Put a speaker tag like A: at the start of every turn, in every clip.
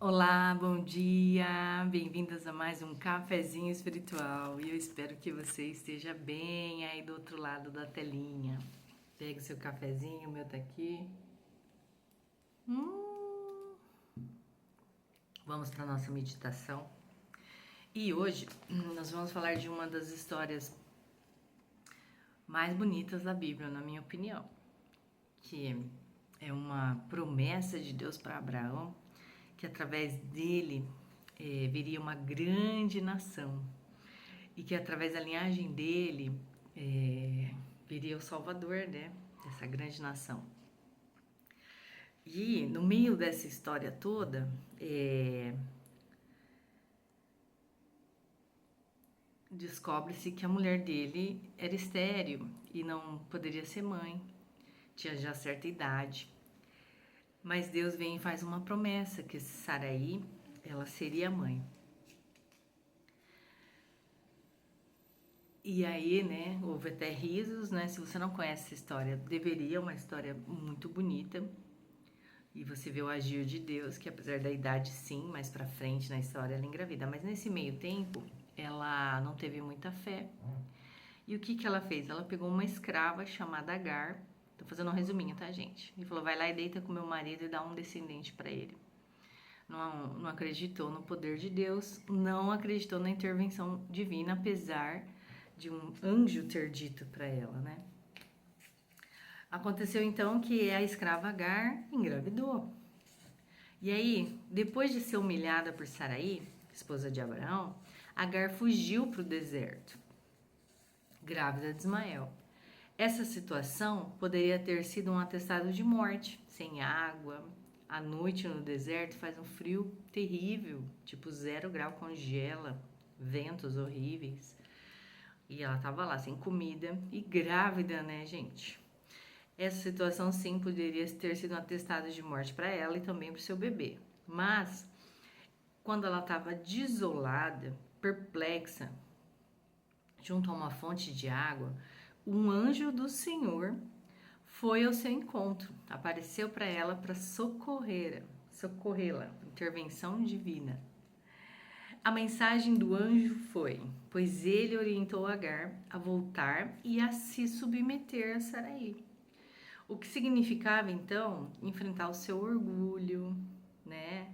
A: Olá, bom dia! Bem-vindas a mais um cafezinho espiritual e eu espero que você esteja bem aí do outro lado da telinha. Pegue o seu cafezinho, o meu tá aqui. Vamos para nossa meditação. E hoje nós vamos falar de uma das histórias mais bonitas da Bíblia, na minha opinião, que é uma promessa de Deus para Abraão, que através dele viria uma grande nação e que através da linhagem dele viria o Salvador, né, dessa grande nação. E no meio dessa história toda, descobre-se que a mulher dele era estéril e não poderia ser mãe, tinha já certa idade. Mas Deus vem e faz uma promessa que Saraí, ela seria mãe. E aí, né, houve até risos, né? Se você não conhece essa história, deveria, uma história muito bonita. E você vê o agir de Deus, que apesar da idade sim, mais pra frente na história ela engravida. Mas nesse meio tempo, ela não teve muita fé. E o que que ela fez? Ela pegou uma escrava chamada Agar. Tô fazendo um resuminho, tá, gente? E falou, vai lá e deita com meu marido e dá um descendente para ele. Não acreditou no poder de Deus, não acreditou na intervenção divina, apesar de um anjo ter dito para ela, né? Aconteceu então que a escrava Agar engravidou. E aí, depois de ser humilhada por Saraí, esposa de Abraão, Agar fugiu para o deserto, grávida de Ismael. Essa situação poderia ter sido um atestado de morte, sem água. À noite no deserto faz um frio terrível, tipo 0 grau, congela, ventos horríveis. E ela tava lá sem comida e grávida, né, gente? Essa situação sim poderia ter sido um atestado de morte para ela e também para o seu bebê. Mas quando ela estava desolada, perplexa, junto a uma fonte de água, um anjo do Senhor foi ao seu encontro, apareceu para ela para socorrê-la, intervenção divina. A mensagem do anjo foi: pois ele orientou Agar a voltar e a se submeter a Saraí. O que significava então enfrentar o seu orgulho, né?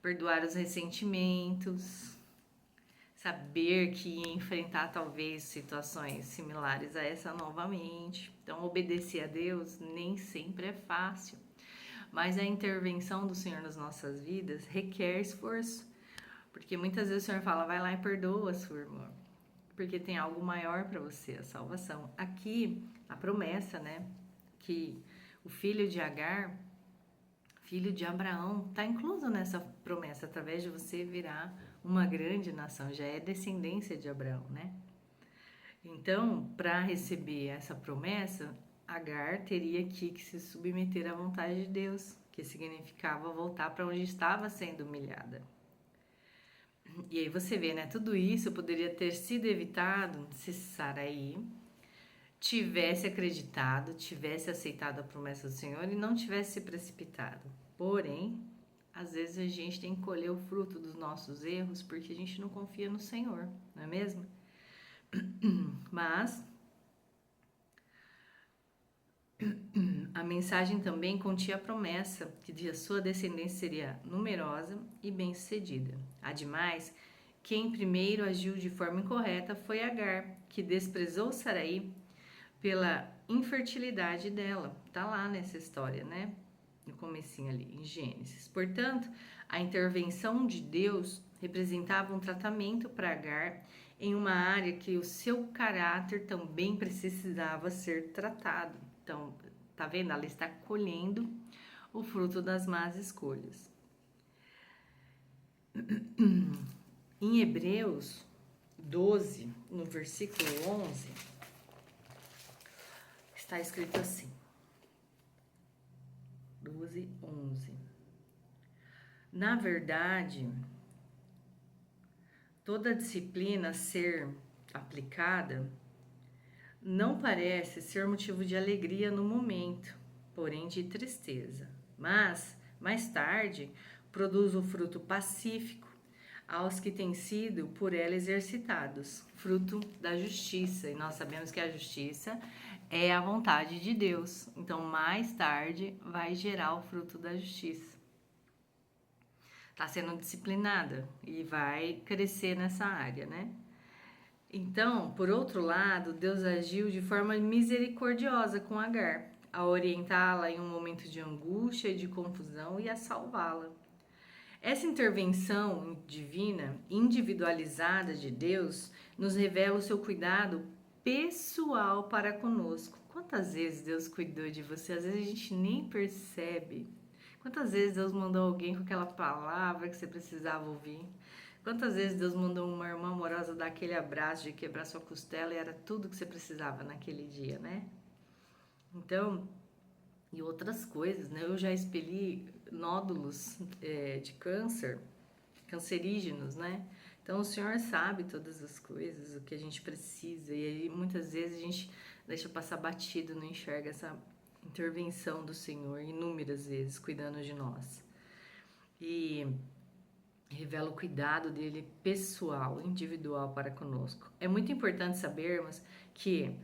A: Perdoar os ressentimentos, saber que ia enfrentar talvez situações similares a essa novamente. Então, obedecer a Deus nem sempre é fácil, mas a intervenção do Senhor nas nossas vidas requer esforço, porque muitas vezes o Senhor fala, vai lá e perdoa a sua irmã, porque tem algo maior para você, a salvação. Aqui, a promessa, né, que o filho de Agar, filho de Abraão, está incluso nessa promessa, através de você virar uma grande nação, já é descendência de Abraão, né? Então, para receber essa promessa, Agar teria que se submeter à vontade de Deus, que significava voltar para onde estava sendo humilhada. E aí você vê, né? Tudo isso poderia ter sido evitado se Saraí tivesse acreditado, tivesse aceitado a promessa do Senhor e não tivesse se precipitado. Porém, às vezes a gente tem que colher o fruto dos nossos erros porque a gente não confia no Senhor, não é mesmo? Mas a mensagem também continha a promessa que de a sua descendência seria numerosa e bem-sucedida. Ademais, quem primeiro agiu de forma incorreta foi Agar, que desprezou Saraí pela infertilidade dela. Tá lá nessa história, né? No comecinho ali, em Gênesis. Portanto, a intervenção de Deus representava um tratamento para Agar em uma área que o seu caráter também precisava ser tratado. Então, tá vendo? Ela está colhendo o fruto das más escolhas. Em Hebreus 12, no versículo 11, está escrito assim: 12, 11. Na verdade, toda disciplina a ser aplicada não parece ser motivo de alegria no momento, porém de tristeza. Mas, mais tarde, produz o fruto pacífico aos que têm sido por ela exercitados, fruto da justiça. E nós sabemos que a justiça é a vontade de Deus. Então, mais tarde, vai gerar o fruto da justiça. Está sendo disciplinada e vai crescer nessa área, né? Então, por outro lado, Deus agiu de forma misericordiosa com Agar, a orientá-la em um momento de angústia e de confusão e a salvá-la. Essa intervenção divina, individualizada de Deus, nos revela o seu cuidado pessoal para conosco. Quantas vezes Deus cuidou de você? Às vezes a gente nem percebe. Quantas vezes Deus mandou alguém com aquela palavra que você precisava ouvir? Quantas vezes Deus mandou uma irmã amorosa dar aquele abraço de quebrar sua costela e era tudo que você precisava naquele dia, né? Então, e outras coisas, né? Eu já expeli nódulos de câncer, cancerígenos, né? Então, o Senhor sabe todas as coisas, o que a gente precisa. E aí, muitas vezes, a gente deixa passar batido, não enxerga essa intervenção do Senhor, inúmeras vezes, cuidando de nós. E revela o cuidado dele pessoal, individual para conosco. É muito importante sabermos que,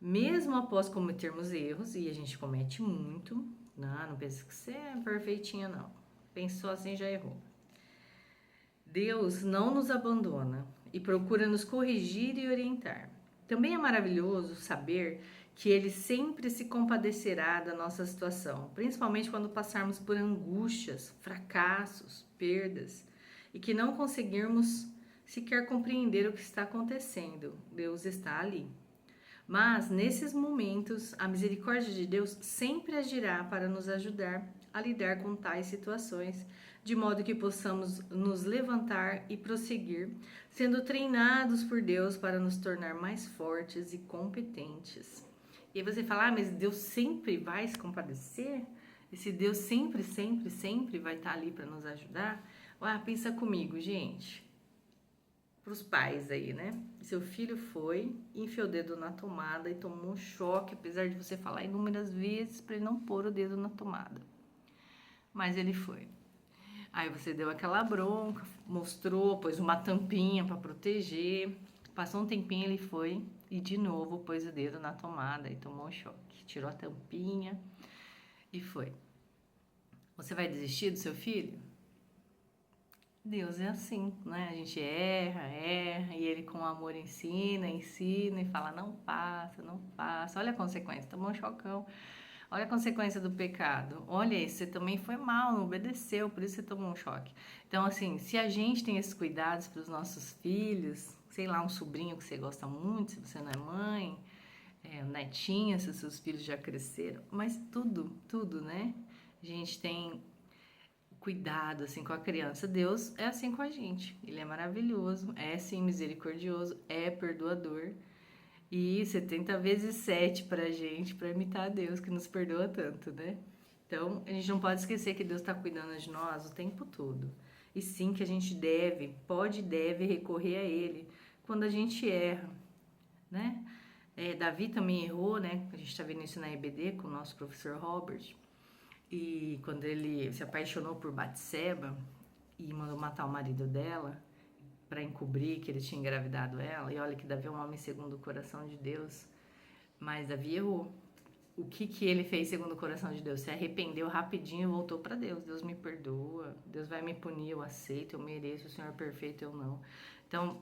A: mesmo após cometermos erros, e a gente comete muito, não pensa que você é perfeitinha, não. Pensou assim, já errou. Deus não nos abandona e procura nos corrigir e orientar. Também é maravilhoso saber que Ele sempre se compadecerá da nossa situação, principalmente quando passarmos por angústias, fracassos, perdas, e que não conseguirmos sequer compreender o que está acontecendo. Deus está ali. Mas, nesses momentos, a misericórdia de Deus sempre agirá para nos ajudar a lidar com tais situações, de modo que possamos nos levantar e prosseguir, sendo treinados por Deus para nos tornar mais fortes e competentes. E aí você fala, mas Deus sempre vai se compadecer? Esse Deus sempre, sempre, sempre vai estar ali para nos ajudar? Pensa comigo, gente. Para os pais aí, né? Seu filho foi, enfiou o dedo na tomada e tomou um choque, apesar de você falar inúmeras vezes para ele não pôr o dedo na tomada. Mas ele foi. Aí você deu aquela bronca, mostrou, pôs uma tampinha para proteger. Passou um tempinho, ele foi e de novo pôs o dedo na tomada e tomou um choque. Tirou a tampinha e foi. Você vai desistir do seu filho? Deus é assim, né? A gente erra, e Ele com amor ensina e fala, não passa, não passa. Olha a consequência, tomou um chocão. Olha a consequência do pecado. Olha isso, você também foi mal, não obedeceu, por isso você tomou um choque. Então, assim, se a gente tem esses cuidados para os nossos filhos, sei lá, um sobrinho que você gosta muito, se você não é mãe, netinha, se os seus filhos já cresceram, mas tudo, né? A gente tem cuidado assim com a criança. Deus é assim com a gente. Ele é maravilhoso, é sim misericordioso, é perdoador. E 70 vezes 7 pra gente, pra imitar Deus que nos perdoa tanto, né? Então, a gente não pode esquecer que Deus está cuidando de nós o tempo todo. E sim que a gente pode e deve recorrer a Ele quando a gente erra, né? Davi também errou, né? A gente está vendo isso na EBD com o nosso professor Robert. E quando ele se apaixonou por Batseba e mandou matar o marido dela para encobrir que ele tinha engravidado ela, e olha que Davi é um homem segundo o coração de Deus, mas Davi errou. O que ele fez segundo o coração de Deus? Se arrependeu rapidinho e voltou para Deus. Deus me perdoa, Deus vai me punir, eu aceito, eu mereço, o Senhor é perfeito, eu não. Então,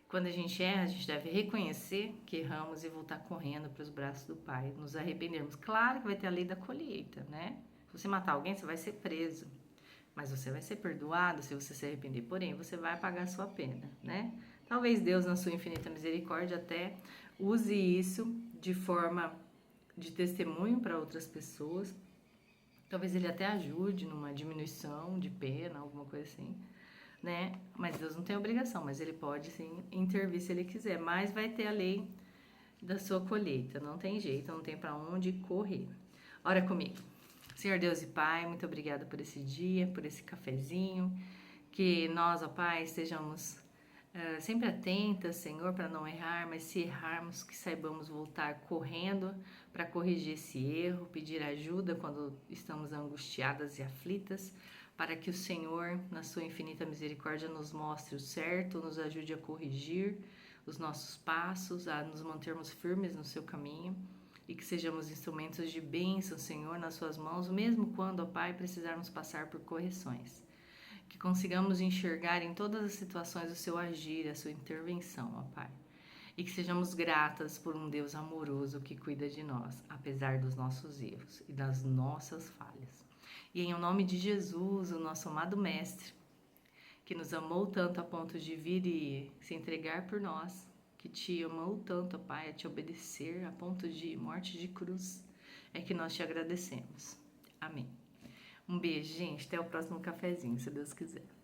A: quando a gente erra, a gente deve reconhecer que erramos e voltar correndo para os braços do Pai, nos arrependermos. Claro que vai ter a lei da colheita, né? Se você matar alguém, você vai ser preso. Mas você vai ser perdoado se você se arrepender. Porém, você vai pagar a sua pena, né? Talvez Deus, na sua infinita misericórdia, até use isso de forma de testemunho para outras pessoas. Talvez Ele até ajude numa diminuição de pena, alguma coisa assim, né? Mas Deus não tem obrigação, mas Ele pode, sim, intervir se Ele quiser. Mas vai ter a lei da sua colheita. Não tem jeito, não tem para onde correr. Ora comigo. Senhor Deus e Pai, muito obrigada por esse dia, por esse cafezinho, que nós, ó Pai, estejamos sempre atentas, Senhor, para não errar, mas se errarmos, que saibamos voltar correndo para corrigir esse erro, pedir ajuda quando estamos angustiadas e aflitas, para que o Senhor, na sua infinita misericórdia, nos mostre o certo, nos ajude a corrigir os nossos passos, a nos mantermos firmes no seu caminho e que sejamos instrumentos de bênção, Senhor, nas suas mãos, mesmo quando, ó Pai, precisarmos passar por correções. Que consigamos enxergar em todas as situações o seu agir, a sua intervenção, ó Pai. E que sejamos gratas por um Deus amoroso que cuida de nós, apesar dos nossos erros e das nossas falhas. E em nome de Jesus, o nosso amado Mestre, que nos amou tanto a ponto de vir e se entregar por nós, que te amou tanto, Pai, a te obedecer a ponto de morte de cruz, é que nós te agradecemos. Amém. Um beijo, gente. Até o próximo cafezinho, se Deus quiser.